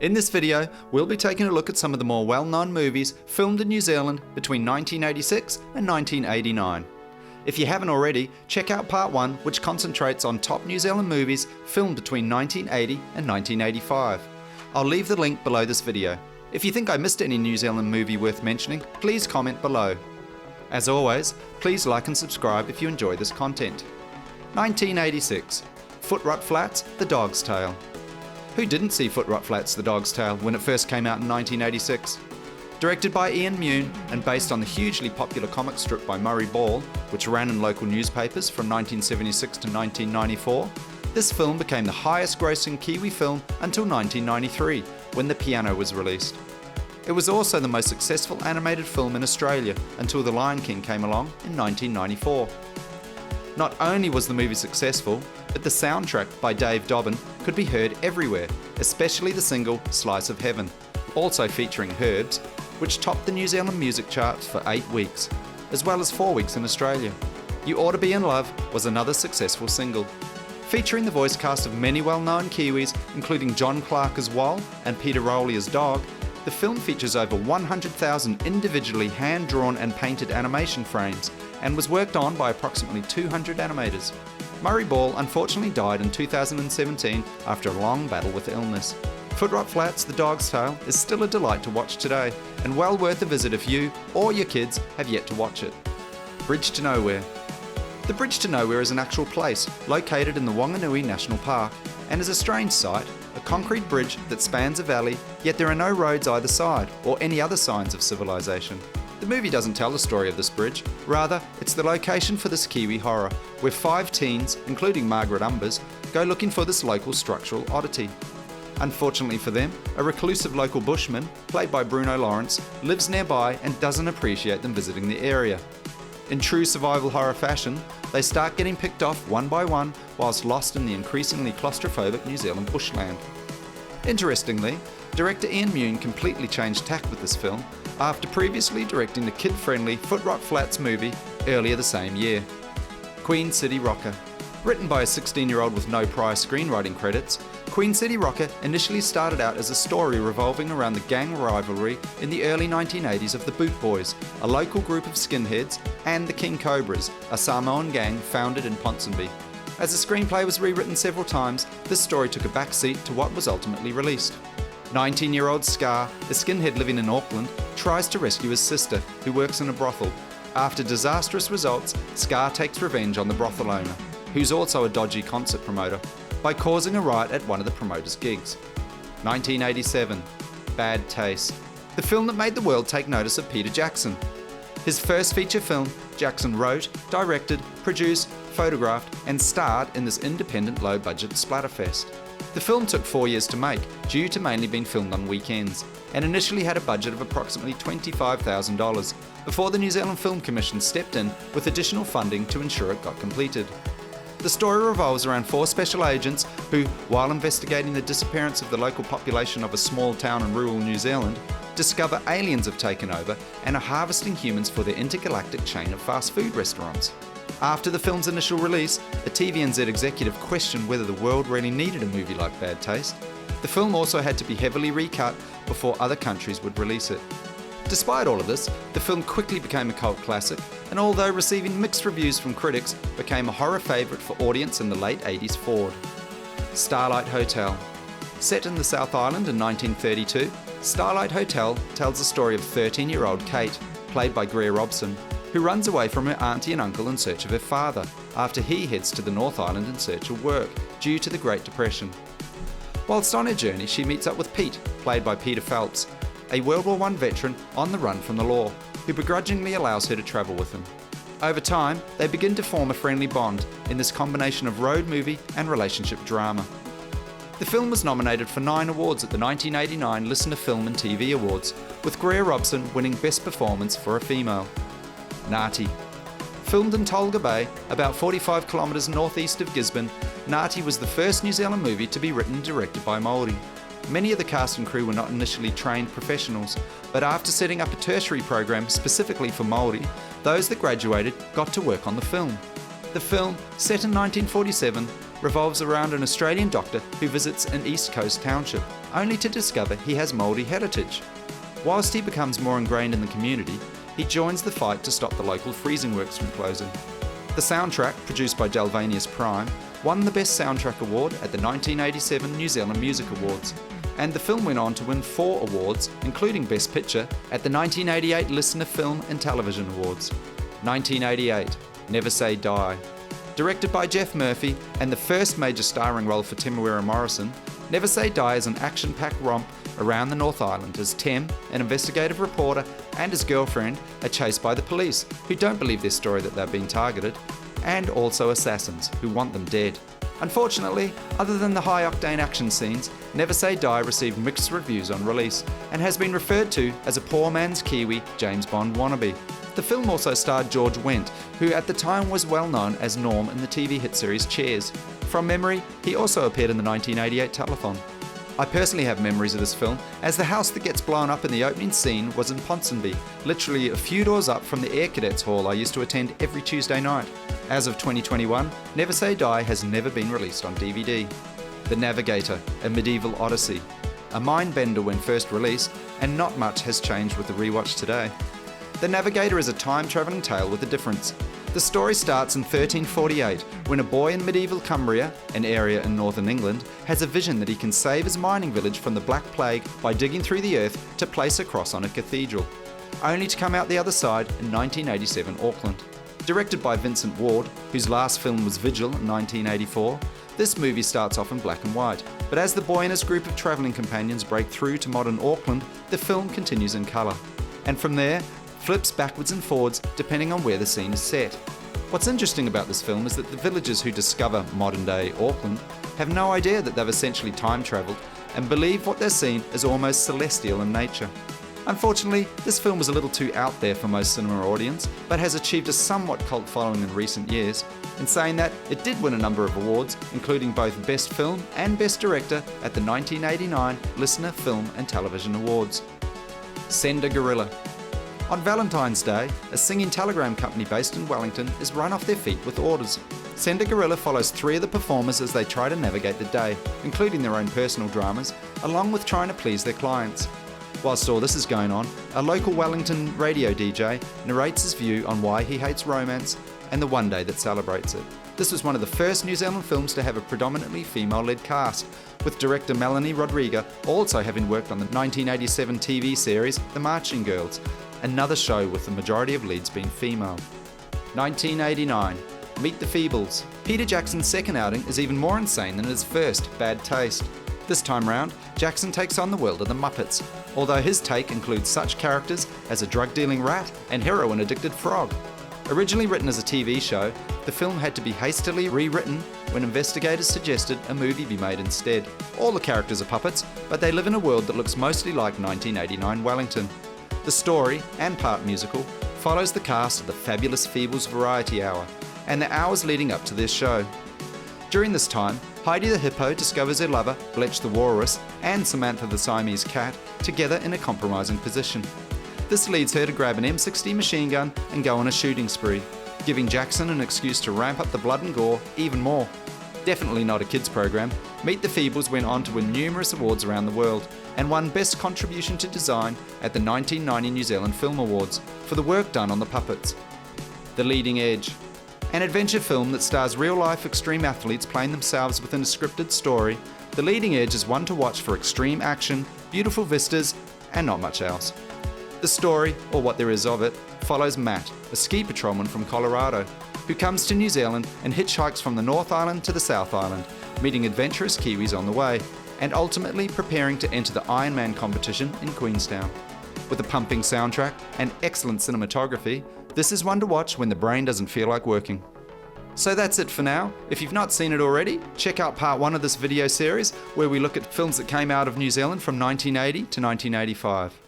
In this video, we'll be taking a look at some of the more well-known movies filmed in New Zealand between 1986 and 1989. If you haven't already, check out part 1, which concentrates on top New Zealand movies filmed between 1980 and 1985. I'll leave the link below this video. If you think I missed any New Zealand movie worth mentioning, please comment below. As always, please like and subscribe if you enjoy this content. 1986. Footrot Flats, The Dog's Tale. Who didn't see Footrot Flats, The Dog's Tale when it first came out in 1986? Directed by Ian Mune and based on the hugely popular comic strip by Murray Ball, which ran in local newspapers from 1976 to 1994, this film became the highest grossing Kiwi film until 1993, when The Piano was released. It was also the most successful animated film in Australia until The Lion King came along in 1994. Not only was the movie successful, but the soundtrack by Dave Dobbin could be heard everywhere, especially the single Slice of Heaven, also featuring Herbs, which topped the New Zealand music charts for 8 weeks, as well as 4 weeks in Australia. You Ought to Be in Love was another successful single. Featuring the voice cast of many well-known Kiwis, including John Clark as Wal and Peter Rowley as Dog, the film features over 100,000 individually hand-drawn and painted animation frames, and was worked on by approximately 200 animators. Murray Ball unfortunately died in 2017 after a long battle with illness. Footrot Flats, The Dog's Tale is still a delight to watch today, and well worth a visit if you or your kids have yet to watch it. Bridge to Nowhere. The Bridge to Nowhere is an actual place located in the Wanganui National Park, and is a strange sight, a concrete bridge that spans a valley, yet there are no roads either side or any other signs of civilization. The movie doesn't tell the story of this bridge, rather it's the location for this Kiwi horror, where 5 teens, including Margaret Umbers, go looking for this local structural oddity. Unfortunately for them, a reclusive local bushman, played by Bruno Lawrence, lives nearby and doesn't appreciate them visiting the area. In true survival horror fashion, they start getting picked off one by one whilst lost in the increasingly claustrophobic New Zealand bushland. Interestingly, director Ian Mune completely changed tack with this film after previously directing the kid-friendly Footrot Flats movie earlier the same year. Queen City Rocker. Written by a 16-year-old with no prior screenwriting credits, Queen City Rocker initially started out as a story revolving around the gang rivalry in the early 1980s of the Boot Boys, a local group of skinheads, and the King Cobras, a Samoan gang founded in Ponsonby. As the screenplay was rewritten several times, this story took a backseat to what was ultimately released. 19-year-old Scar, a skinhead living in Auckland, tries to rescue his sister, who works in a brothel. After disastrous results, Scar takes revenge on the brothel owner, who's also a dodgy concert promoter, by causing a riot at one of the promoter's gigs. 1987. Bad Taste. The film that made the world take notice of Peter Jackson. His first feature film, Jackson wrote, directed, produced, photographed, and starred in this independent low-budget splatterfest. The film took 4 years to make, due to mainly being filmed on weekends, and initially had a budget of approximately $25,000, before the New Zealand Film Commission stepped in with additional funding to ensure it got completed. The story revolves around 4 special agents who, while investigating the disappearance of the local population of a small town in rural New Zealand, discover aliens have taken over and are harvesting humans for their intergalactic chain of fast food restaurants. After the film's initial release, a TVNZ executive questioned whether the world really needed a movie like Bad Taste. The film also had to be heavily recut before other countries would release it. Despite all of this, the film quickly became a cult classic, and although receiving mixed reviews from critics, became a horror favourite for audience in the late 80s forward. Starlight Hotel. Set in the South Island in 1932, Starlight Hotel tells the story of 13-year-old Kate, played by Greer Robson, who runs away from her auntie and uncle in search of her father, after he heads to the North Island in search of work, due to the Great Depression. Whilst on her journey, she meets up with Pete, played by Peter Phelps, a World War I veteran on the run from the law, who begrudgingly allows her to travel with him. Over time, they begin to form a friendly bond in this combination of road movie and relationship drama. The film was nominated for 9 awards at the 1989 Listener Film and TV Awards, with Greer Robson winning Best Performance for a Female. Ngati. Filmed in Tolga Bay, about 45 kilometres northeast of Gisborne, Ngati was the first New Zealand movie to be written and directed by Māori. Many of the cast and crew were not initially trained professionals, but after setting up a tertiary program specifically for Māori, those that graduated got to work on the film. The film, set in 1947, revolves around an Australian doctor who visits an East Coast township, only to discover he has Māori heritage. Whilst he becomes more ingrained in the community, he joins the fight to stop the local freezing works from closing. The soundtrack, produced by Delvanius Prime, won the Best Soundtrack Award at the 1987 New Zealand Music Awards, and the film went on to win 4 awards, including Best Picture, at the 1988 Listener Film and Television Awards. 1988, Never Say Die. Directed by Jeff Murphy and the first major starring role for Temuera Morrison, Never Say Die is an action-packed romp around the North Island as Tem, an investigative reporter, and his girlfriend are chased by the police, who don't believe their story that they're being targeted, and also assassins, who want them dead. Unfortunately, other than the high-octane action scenes, Never Say Die received mixed reviews on release, and has been referred to as a poor man's Kiwi James Bond wannabe. The film also starred George Wendt, who at the time was well known as Norm in the TV hit series Cheers. From memory, he also appeared in the 1988 telethon. I personally have memories of this film, as the house that gets blown up in the opening scene was in Ponsonby, literally a few doors up from the Air Cadets Hall I used to attend every Tuesday night. As of 2021, Never Say Die has never been released on DVD. The Navigator, a medieval Odyssey. A mind-bender when first released, and not much has changed with the rewatch today. The Navigator is a time-travelling tale with a difference. The story starts in 1348, when a boy in medieval Cumbria, an area in northern England, has a vision that he can save his mining village from the Black Plague by digging through the earth to place a cross on a cathedral, only to come out the other side in 1987 Auckland. Directed by Vincent Ward, whose last film was Vigil in 1984, this movie starts off in black and white, but as the boy and his group of travelling companions break through to modern Auckland, the film continues in colour. And from there, flips backwards and forwards depending on where the scene is set. What's interesting about this film is that the villagers who discover modern-day Auckland have no idea that they've essentially time-travelled and believe what they're seeing is almost celestial in nature. Unfortunately, this film was a little too out there for most cinema audience, but has achieved a somewhat cult following in recent years. In saying that, it did win a number of awards, including both Best Film and Best Director at the 1989 Listener Film and Television Awards. Send a Gorrilla. On Valentine's Day, a singing telegram company based in Wellington is run off their feet with orders. Send a Gorrilla follows 3 of the performers as they try to navigate the day, including their own personal dramas, along with trying to please their clients. Whilst all this is going on, a local Wellington radio DJ narrates his view on why he hates romance and the one day that celebrates it. This was one of the first New Zealand films to have a predominantly female-led cast, with director Melanie Rodriguez also having worked on the 1987 TV series The Marching Girls, another show with the majority of leads being female. 1989, Meet the Feebles. Peter Jackson's second outing is even more insane than his first, Bad Taste. This time round, Jackson takes on the world of the Muppets, although his take includes such characters as a drug-dealing rat and heroin-addicted frog. Originally written as a TV show, the film had to be hastily rewritten when investigators suggested a movie be made instead. All the characters are puppets, but they live in a world that looks mostly like 1989 Wellington. The story, and part musical, follows the cast of the fabulous Feebles Variety Hour, and the hours leading up to this show. During this time, Heidi the Hippo discovers her lover, Bletch the Walrus, and Samantha the Siamese Cat together in a compromising position. This leads her to grab an M60 machine gun and go on a shooting spree, giving Jackson an excuse to ramp up the blood and gore even more. Definitely not a kids program, Meet the Feebles went on to win numerous awards around the world, and won Best Contribution to Design at the 1990 New Zealand Film Awards for the work done on the puppets. The Leading Edge. An adventure film that stars real-life extreme athletes playing themselves within a scripted story, The Leading Edge is one to watch for extreme action, beautiful vistas, and not much else. The story, or what there is of it, follows Matt, a ski patrolman from Colorado, who comes to New Zealand and hitchhikes from the North Island to the South Island, meeting adventurous Kiwis on the way, and ultimately preparing to enter the Ironman competition in Queenstown. With a pumping soundtrack and excellent cinematography, this is one to watch when the brain doesn't feel like working. So that's it for now. If you've not seen it already, check out part 1 of this video series where we look at films that came out of New Zealand from 1980 to 1985.